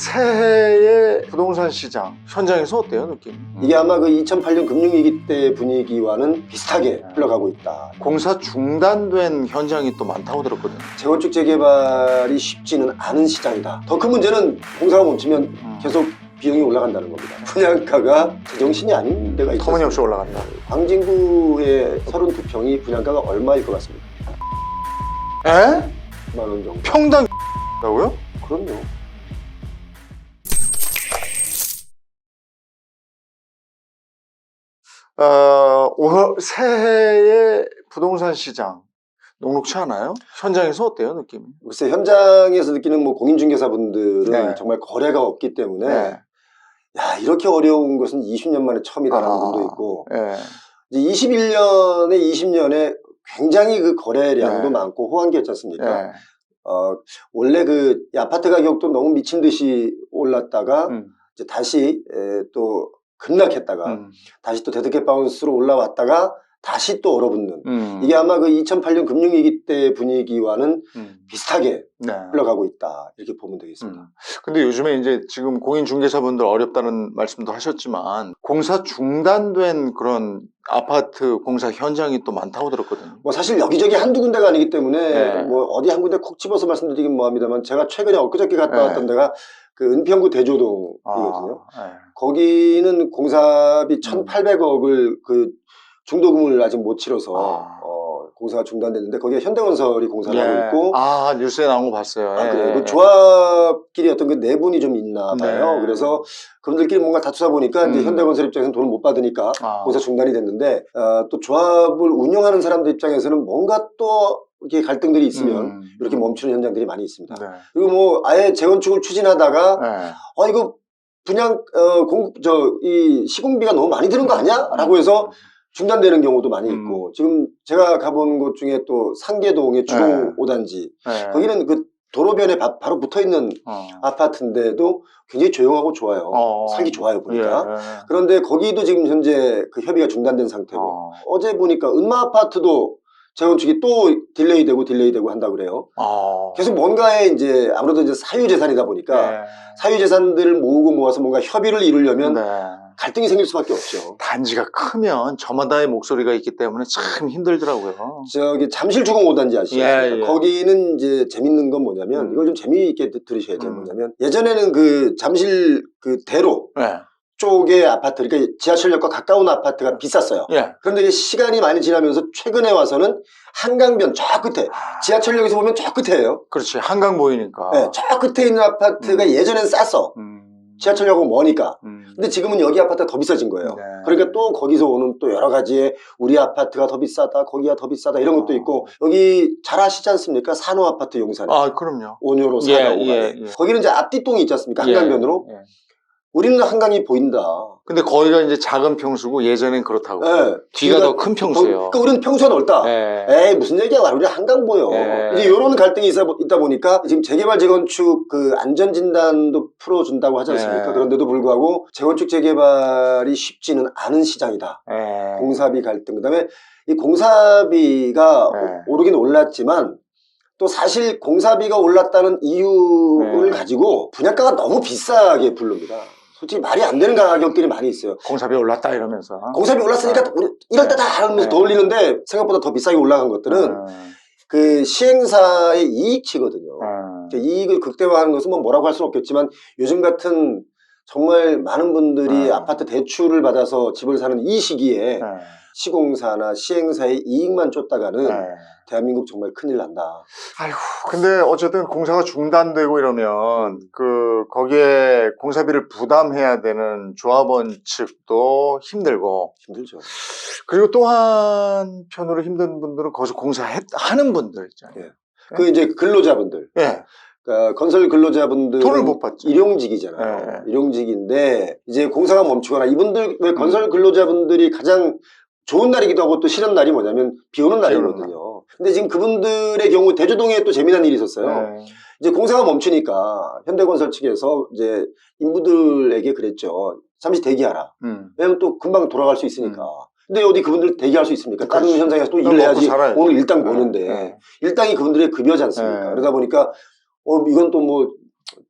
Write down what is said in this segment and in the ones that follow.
새해의 부동산 시장 현장에서 어때요, 느낌? 이게 아마 그 2008년 금융위기 때 분위기와는 비슷하게 흘러가고 있다. 공사 중단된 현장이 또 많다고 들었거든요. 재건축 재개발이 쉽지는 않은 시장이다. 더 큰 문제는 공사가 멈추면 계속 비용이 올라간다는 겁니다. 분양가가 제정신이 아닌 데가 있어요. 터무니없이 올라간다. 광진구의 32평이 분양가가 얼마일 것 같습니다. 에? 10만 원 정도. 평당 라고요? 그럼요. 새해의 부동산 시장 녹록치 않아요? 현장에서 어때요, 느낌이? 글쎄 현장에서 느끼는 뭐 공인중개사분들은 네. 정말 거래가 없기 때문에 네. 야 이렇게 어려운 것은 20년 만에 처음이다라는 분도 있고 네. 이제 21년에 20년에 굉장히 그 거래량도 네. 많고 호황기였지 않습니까? 네. 원래 그 아파트 가격도 너무 미친 듯이 올랐다가 이제 다시 또 급락했다가 다시 또 데드캣 바운스로 올라왔다가 다시 또 얼어붙는 이게 아마 그 2008년 금융위기 때 분위기와는 비슷하게 네. 흘러가고 있다 이렇게 보면 되겠습니다. 근데 요즘에 이제 지금 공인중개사분들 어렵다는 말씀도 하셨지만 공사 중단된 그런 아파트 공사 현장이 또 많다고 들었거든요. 뭐 사실 여기저기 한두 군데가 아니기 때문에 네. 뭐 어디 한 군데 콕 집어서 말씀드리긴 뭐합니다만 제가 최근에 엊그저께 갔다 네. 왔던 데가 그 은평구 대조동이거든요. 네. 거기는 공사비 1,800억을 그 중도금을 아직 못 치러서 공사가 중단됐는데 거기에 현대건설이 공사를 예. 하고 있고 뉴스에 나온 거 봤어요. 그래요. 그 조합끼리 어떤 그 내분이 좀 있나 봐요. 네. 그래서 그분들끼리 뭔가 다투다 보니까 이제 현대건설 입장에서는 돈을 못 받으니까 공사 중단이 됐는데 또 조합을 운영하는 사람들 입장에서는 뭔가 또 이렇게 갈등들이 있으면 이렇게 멈추는 현장들이 많이 있습니다. 네. 그리고 뭐 아예 재건축을 추진하다가 네. 이거 분양 이 시공비가 너무 많이 드는 거 아니야? 라고 해서 중단되는 경우도 많이 있고 지금 제가 가본 곳 중에 또 상계동의 주동 5단지 거기는 그 도로변에 바로 붙어있는 아파트인데도 굉장히 조용하고 좋아요. 살기 좋아요 보니까. 그런데 거기도 지금 현재 그 협의가 중단된 상태고 어제 보니까 은마 아파트도 재건축이 또 딜레이되고 한다고 그래요. 계속 뭔가에 이제 아무래도 이제 사유재산이다 보니까 사유재산들을 모아서 뭔가 협의를 이루려면 갈등이 생길 수밖에 없죠. 단지가 크면 저마다의 목소리가 있기 때문에 참 힘들더라고요. 저기 잠실주공 5단지 아시죠? 거기는 이제 재밌는 건 뭐냐면 이걸 좀 재미있게 들으셔야 돼요. 뭐냐면 예전에는 그 잠실 그 대로 쪽의 아파트, 그러니까 지하철역과 가까운 아파트가 비쌌어요. 그런데 이게 시간이 많이 지나면서 최근에 와서는 한강변 저 끝에, 지하철역에서 보면 저 끝에예요. 그렇지, 한강 보이니까. 네, 저 끝에 있는 아파트가 예전엔 쌌어. 지하철역은 머니까. 근데 지금은 여기 아파트가 더 비싸진 거예요. 그러니까 또 거기서 오는 또 여러 가지의 우리 아파트가 더 비싸다, 거기가 더 비싸다 이런 것도 있고 여기 잘 아시지 않습니까? 산호 아파트 용산에. 그럼요. 온효로 사가 오가네. 거기는 이제 앞뒤동이 있지 않습니까? 한강변으로. 우리는 한강이 보인다. 근데 거기가 이제 작은 평수고 예전엔 그렇다고. 뒤가 더 큰 평수예요. 그러니까 우리는 평수가 넓다. 에이 무슨 얘기야? 우리 한강 보여. 이제 이런 갈등이 있다 보니까 지금 재개발 재건축 그 안전진단도 풀어준다고 하지 않습니까? 그런데도 불구하고 재건축 재개발이 쉽지는 않은 시장이다. 공사비 갈등. 그다음에 이 공사비가 오르긴 올랐지만 또 사실 공사비가 올랐다는 이유를 가지고 분양가가 너무 비싸게 부릅니다. 솔직히 말이 안 되는 가격들이 많이 있어요. 공사비 올랐다 이러면서. 공사비 올랐으니까 우리 이럴 때다 하면서 더 올리는데 생각보다 더 비싸게 올라간 것들은 그 시행사의 이익치거든요. 이익을 극대화하는 것은 뭐라고 할 수는 없겠지만 요즘 같은 정말 많은 분들이 아파트 대출을 받아서 집을 사는 이 시기에 시공사나 시행사의 이익만 쫓다가는 대한민국 정말 큰일 난다. 아이고, 근데 어쨌든 공사가 중단되고 이러면 거기에 공사비를 부담해야 되는 조합원 측도 힘들고 힘들죠. 그리고 또 한편으로 힘든 분들은 거기서 공사하는 분들 있잖아요. 그 이제 근로자분들. 그러니까 건설 근로자분들은 돈을 못 받죠. 일용직이잖아요. 일용직인데 이제 공사가 멈추거나 이분들 왜 건설 근로자분들이 가장 좋은 날이기도 하고 또 싫은 날이 뭐냐면 비 오는 날이거든요. 근데 지금 그분들의 경우 대조동에 또 재미난 일이 있었어요. 이제 공사가 멈추니까 현대건설 측에서 이제 인부들에게 그랬죠. 잠시 대기하라. 왜냐면 또 금방 돌아갈 수 있으니까. 근데 어디 그분들 대기할 수 있습니까? 다른 현장에서 또 일을 해야지. 오늘 일당 보는데 일당이 그분들의 급여지 않습니까? 그러다 보니까 이건 또 뭐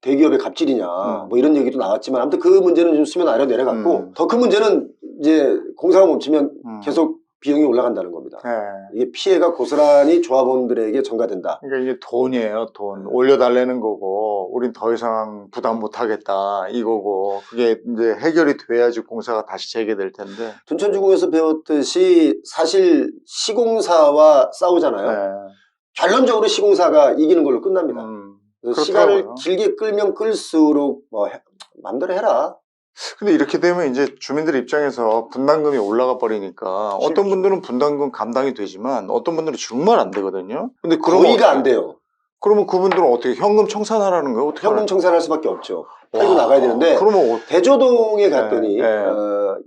대기업의 갑질이냐 뭐 이런 얘기도 나왔지만 아무튼 그 문제는 좀 수면 아래로 내려갔고 더 큰 문제는 이제 공사가 멈추면 계속 비용이 올라간다는 겁니다. 네. 이게 피해가 고스란히 조합원들에게 전가된다. 그러니까 이게 돈이에요, 돈. 올려달라는 거고, 우린 더 이상 부담 못 하겠다, 이거고, 그게 이제 해결이 돼야지 공사가 다시 재개될 텐데. 둔천주공에서 배웠듯이 사실 시공사와 싸우잖아요. 네. 결론적으로 시공사가 이기는 걸로 끝납니다. 그래서 시간을 그렇더라고요. 길게 끌면 끌수록 뭐 마음대로 해라. 근데 이렇게 되면 이제 주민들 입장에서 분담금이 올라가 버리니까 어떤 분들은 분담금 감당이 되지만 어떤 분들은 정말 안 되거든요. 근데 그러면 거의가 어떻게- 안 돼요. 그러면 그분들은 어떻게 현금 청산하라는 거예요? 어떻게 현금 하나요? 청산할 수밖에 없죠. 와, 팔고 나가야 되는데 그러면 대조동에 갔더니 네.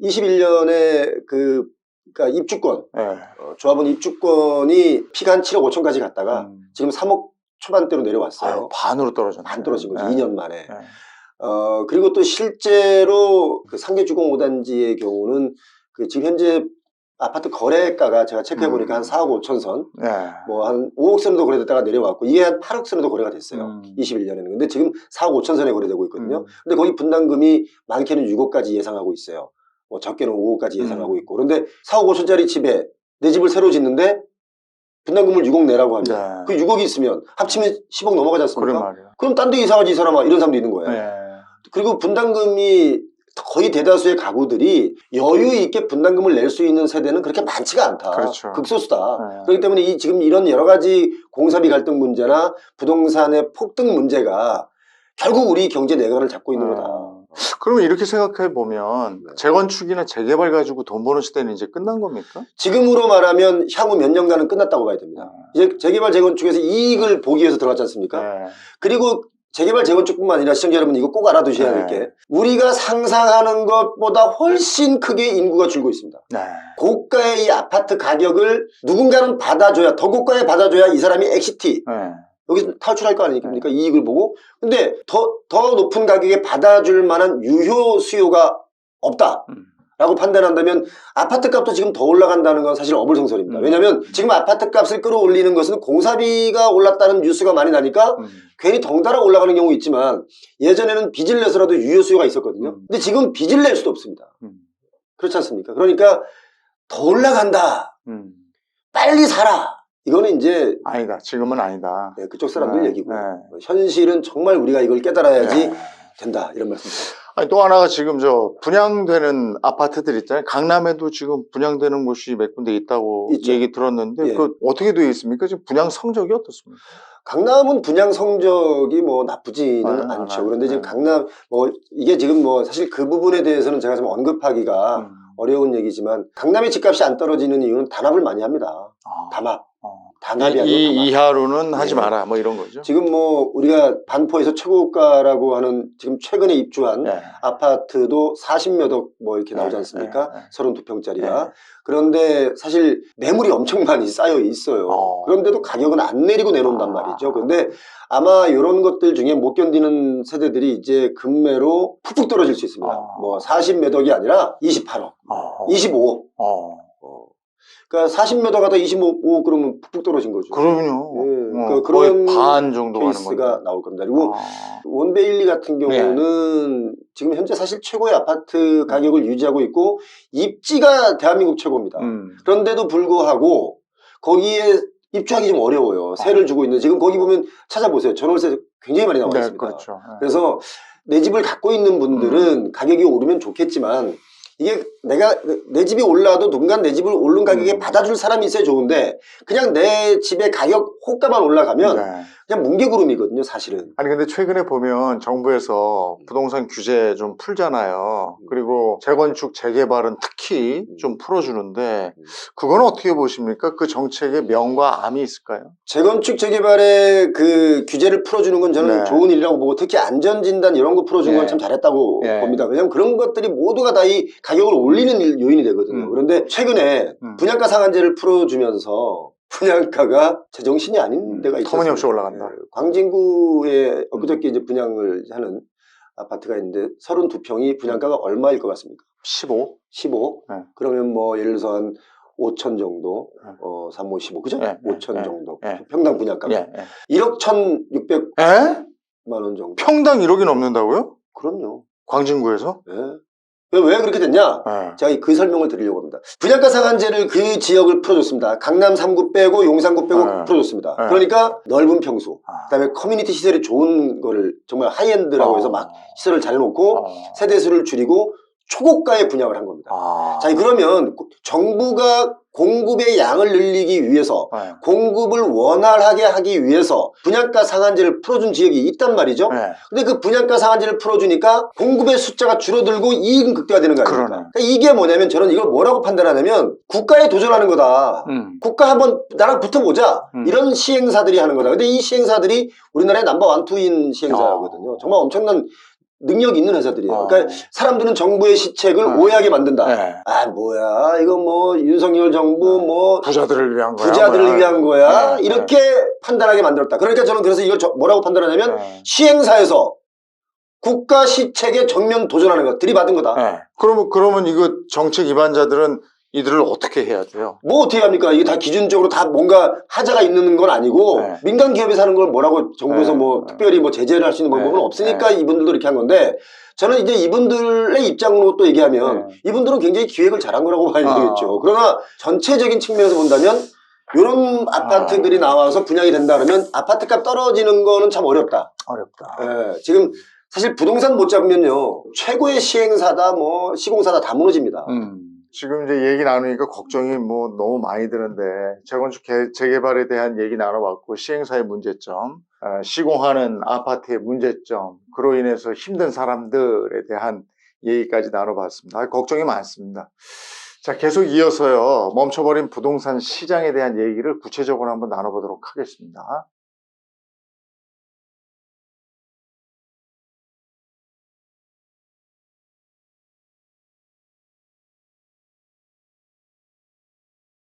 21년에 그러니까 입주권 네. 조합원 입주권이 피가 한 7억 5천까지 갔다가 지금 3억 초반대로 내려왔어요. 아유, 반으로 떨어졌네. 반 떨어진 거죠. 네. 2년 만에. 네. 그리고 또 실제로 그 상계주공 5단지의 경우는 그 지금 현재 아파트 거래가가 제가 체크해 보니까 한 4억 5천 선, 네. 뭐 한 5억 선도 거래됐다가 내려왔고 이게 한 8억 선도 거래가 됐어요. 21년에는. 근데 지금 4억 5천 선에 거래되고 있거든요. 근데 거기 분담금이 많게는 6억까지 예상하고 있어요. 뭐 적게는 5억까지 예상하고 있고. 그런데 4억 5천짜리 집에 내 집을 새로 짓는데 분담금을 6억 내라고 하면 네. 그 6억이 있으면 합치면 10억 넘어가지 않습니까? 그래 말이에요. 그럼 딴 데 이사가지 이 사람아 이런 사람도 있는 거예요. 네. 그리고 분담금이 거의 대다수의 가구들이 여유 있게 분담금을 낼 수 있는 세대는 그렇게 많지가 않다. 그렇죠. 극소수다. 네. 그렇기 때문에 지금 이런 여러 가지 공사비 갈등 문제나 부동산의 폭등 문제가 결국 우리 경제 내관을 잡고 있는 거다. 그러면 이렇게 생각해 보면 재건축이나 재개발 가지고 돈 버는 시대는 이제 끝난 겁니까? 지금으로 말하면 향후 몇 년간은 끝났다고 봐야 됩니다. 이제 재개발 재건축에서 이익을 보기 위해서 들어갔지 않습니까? 네. 그리고 재개발 재건축뿐만 아니라 시청자 여러분 이거 꼭 알아두셔야 될 게 네. 우리가 상상하는 것보다 훨씬 크게 인구가 줄고 있습니다. 네. 고가의 이 아파트 가격을 누군가는 받아줘야, 더 고가에 받아줘야 이 사람이 엑시티 네. 여기서 탈출할 거 아닙니까? 이익을 보고. 근데 더 높은 가격에 받아줄 만한 유효 수요가 없다 라고 판단한다면 아파트 값도 지금 더 올라간다는 건 사실 어불성설입니다. 왜냐하면 지금 아파트 값을 끌어올리는 것은 공사비가 올랐다는 뉴스가 많이 나니까 괜히 덩달아 올라가는 경우 있지만 예전에는 빚을 내서라도 유효 수요가 있었거든요. 근데 지금 빚을 낼 수도 없습니다. 그렇지 않습니까? 그러니까 더 올라간다. 빨리 사라. 이거는 이제 아니다. 지금은 아니다. 네, 그쪽 사람들 네, 얘기고 네. 현실은 정말 우리가 이걸 깨달아야지 네. 된다 이런 말씀입니다. 아니, 또 하나가 지금 분양되는 아파트들 있잖아요. 강남에도 지금 분양되는 곳이 몇 군데 있다고 있죠. 얘기 들었는데 예. 그 어떻게 되어 있습니까? 지금 분양 성적이 어떻습니까? 강남은 분양 성적이 뭐 나쁘지는 네, 않죠. 네, 그런데 네. 지금 강남 뭐 이게 지금 뭐 사실 그 부분에 대해서는 제가 좀 언급하기가 어려운 얘기지만 강남의 집값이 안 떨어지는 이유는 단합을 많이 합니다. 담합. 단합이 아니고 이 담합. 이하로는 하지 네. 마라. 뭐 이런 거죠. 지금 뭐 우리가 반포에서 최고가라고 하는 지금 최근에 입주한 네. 아파트도 40몇 억 뭐 이렇게 나오지 네, 않습니까? 네, 네. 32평짜리가. 네. 그런데 사실 매물이 엄청 많이 쌓여 있어요. 그런데도 가격은 안 내리고 내놓는단 말이죠. 근데 아마 이런 것들 중에 못 견디는 세대들이 이제 금매로 푹푹 떨어질 수 있습니다. 뭐 40몇 억이 아니라 28억, 25억. 그러니까 40몇 억 하다 25억 그러면 푹푹 떨어진 거죠. 그럼요. 예, 거의 그런 반 정도 가는 케이스가 건데. 나올 겁니다. 그리고 원베일리 같은 경우는 지금 현재 사실 최고의 아파트 가격을 유지하고 있고 입지가 대한민국 최고입니다. 그런데도 불구하고 거기에 입주하기 좀 어려워요. 세를 주고 있는. 지금 거기 보면 찾아보세요. 전월세 굉장히 많이 나와 네, 있습니다. 그렇죠. 그래서 내 집을 갖고 있는 분들은 가격이 오르면 좋겠지만 이게 내 집이 올라도 누군가 내 집을 오른 가격에 받아줄 사람이 있어야 좋은데 그냥 내 집의 가격 호가만 올라가면 네. 그냥 뭉게구름이거든요, 사실은. 아니 근데 최근에 보면 정부에서 부동산 규제 좀 풀잖아요. 그리고 재건축 재개발은 특히 좀 풀어주는데 그건 어떻게 보십니까? 그 정책의 명과 암이 있을까요? 재건축 재개발의 그 규제를 풀어주는 건 저는 네. 좋은 일이라고 보고 특히 안전진단 이런 거 풀어준 건 참 잘했다고 봅니다. 왜냐하면 그런 것들이 모두가 다 이 가격을 올리는 요인이 되거든요. 그런데 최근에 분양가 상한제를 풀어주면서 분양가가 제정신이 아닌 데가 있었어요. 터무니없이 올라간다. 광진구에 엊그저께 이제 분양을 하는 아파트가 있는데 32평이 분양가가 얼마일 것 같습니까? 15? 15? 네. 그러면 뭐 예를 들어서 한 5천 정도, 3, 5, 15, 그죠? 네, 5천 네, 정도. 네. 평당 분양가가. 예. 1억 1,600. 에? 원 정도. 평당 1억이 넘는다고요? 그럼요. 광진구에서? 예. 왜 그렇게 됐냐? 네. 제가 그 설명을 드리려고 합니다. 분양가 상한제를 그 지역을 풀어줬습니다. 강남 3구 빼고 용산구 빼고 네. 풀어줬습니다. 네. 그러니까 넓은 평수, 아. 그다음에 커뮤니티 시설이 좋은 거를 정말 하이엔드라고 해서 막 시설을 잘 놓고 세대수를 줄이고 초고가에 분양을 한 겁니다. 자, 그러면 정부가 공급의 양을 늘리기 위해서 네. 공급을 원활하게 하기 위해서 분양가 상한제를 풀어준 지역이 있단 말이죠. 네. 근데 그 분양가 상한제를 풀어주니까 공급의 숫자가 줄어들고 이익은 극대화되는 거 아닙니까? 그러네. 그러니까 이게 뭐냐면 저는 이걸 뭐라고 판단하냐면 국가에 도전하는 거다. 국가 한번 나랑 붙어보자. 이런 시행사들이 하는 거다. 근데 이 시행사들이 우리나라의 넘버 1, 2인 시행사거든요. 정말 엄청난 능력 있는 회사들이에요. 그러니까 사람들은 정부의 시책을 오해하게 만든다. 네. 아 뭐야 이거 뭐 윤석열 정부 뭐 부자들을 위한 거야. 부자들을 위한 거야. 네. 이렇게 판단하게 만들었다. 그러니까 저는 그래서 이걸 뭐라고 판단하냐면 네. 시행사에서 국가 시책에 정면 도전하는 거 들이받은 거다. 네. 그러면 이거 정책 위반자들은 이들을 어떻게 해야 돼요? 뭐 어떻게 합니까? 이게 다 기준적으로 다 뭔가 하자가 있는 건 아니고 네. 민간 기업이 사는 걸 뭐라고 정부에서 네. 뭐 특별히 뭐 제재를 할 수 있는 방법은 네. 없으니까 이분들도 이렇게 한 건데 저는 이제 이분들의 입장으로 또 얘기하면 이분들은 굉장히 기획을 잘한 거라고 봐야 되겠죠. 그러나 전체적인 측면에서 본다면 이런 아파트들이 나와서 분양이 된다 그러면 아파트값 떨어지는 거는 참 어렵다. 어렵다. 예, 지금 사실 부동산 못 잡으면요 최고의 시행사다 뭐 시공사다 다 무너집니다. 지금 이제 얘기 나누니까 걱정이 뭐 너무 많이 드는데 재건축 재개발에 대한 얘기 나눠봤고 시행사의 문제점, 시공하는 아파트의 문제점, 그로 인해서 힘든 사람들에 대한 얘기까지 나눠봤습니다. 걱정이 많습니다. 자, 계속 이어서요 멈춰버린 부동산 시장에 대한 얘기를 구체적으로 한번 나눠보도록 하겠습니다.